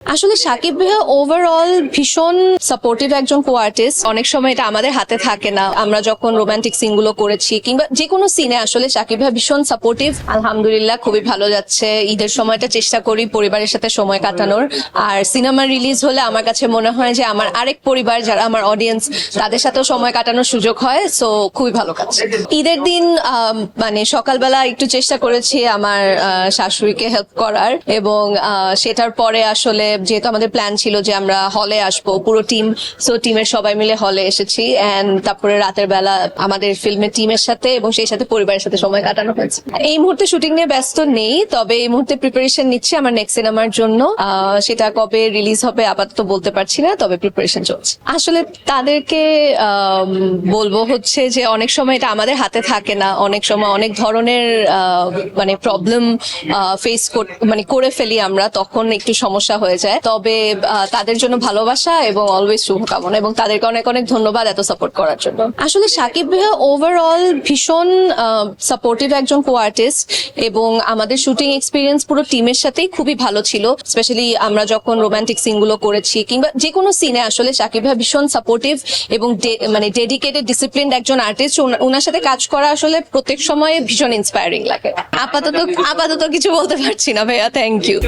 আসলে সাকিব ভাইয়া ওভারঅল ভীষণ সাপোর্টিভ একজন কো আর্টিস্ট। অনেক সময় এটা আমাদের হাতে থাকে না, আমরা যখন রোমান্টিক সিন গুলো করেছি কিংবা যে কোনো সিনে আসলে সাকিব ভাইয়া ভীষণ সাপোর্টিভ। আলহামদুলিল্লাহ খুবই ভালো যাচ্ছে। ঈদের সময়টা চেষ্টা করি পরিবারের সাথে সময় কাটানোর, আর সিনেমা রিলিজ হলে আমার কাছে মনে হয় যে আমার আরেক পরিবার যারা আমার অডিয়েন্স তাদের সাথেও সময় কাটানোর সুযোগ হয়। সো খুবই ভালো কাজ। ঈদের দিন মানে সকালবেলা একটু চেষ্টা করেছি আমার শাশুড়িকে হেল্প করার, এবং সেটার পরে আসলে যেহেতু আমাদের প্ল্যান ছিল যে আমরা হলে আসবো পুরো টিম, সো টিমের সবাই মিলে হলে এসেছি। এন্ড তারপরে রাতের বেলা আমাদের ফিল্মের টিমের সাথে এবং সেই সাথে পরিবারের সাথে সময় কাটানো হয়েছে। এই মুহূর্তে শুটিং নিয়ে ব্যস্ত নেই, তবে এই মুহূর্তে প্রিপারেশন নিচ্ছি আমার নেক্সট সিনেমার জন্য। সেটা কবে রিলিজ হবে আপাতত বলতে পারছি না, তবে প্রিপারেশন চলছে। আসলে তাদেরকে বলবো হচ্ছে যে অনেক সময় এটা আমাদের হাতে থাকে না, অনেক সময় অনেক ধরনের মানে প্রবলেম ফেস করে ফেলি আমরা, তখন একটু সমস্যা হয়ে যায়। তবে তাদের জন্য ভালোবাসা এবং অলওয়েজ শুভকামনা, এবং তাদেরকে অনেক অনেক ধন্যবাদ এত সাপোর্ট করার জন্য। আসলে সাকিব ভাইয়া ওভারঅল ভীষণ সাপোর্টিভ একজন কো আর্টিস্ট, এবং আমাদের শুটিং এক্সপিরিয়েন্স পুরো টিমের সাথেই খুবই ভালো ছিল। স্পেশালি আমরা যখন রোমান্টিক সিন গুলো করেছি কিংবা যে কোনো সিনে আসলে সাকিব ভাইয়া ভীষণ সাপোর্টিভ এবং মানে ডেডিকেটেড ডিসিপ্লিনড একজন আর্টিস্ট। ওনার সাথে কাজ করা আসলে প্রত্যেক সময় ভীষণ ইন্সপায়ারিং লাগে। আপাতত কিছু বলতে পারছি না ভাইয়া, থ্যাংক ইউ।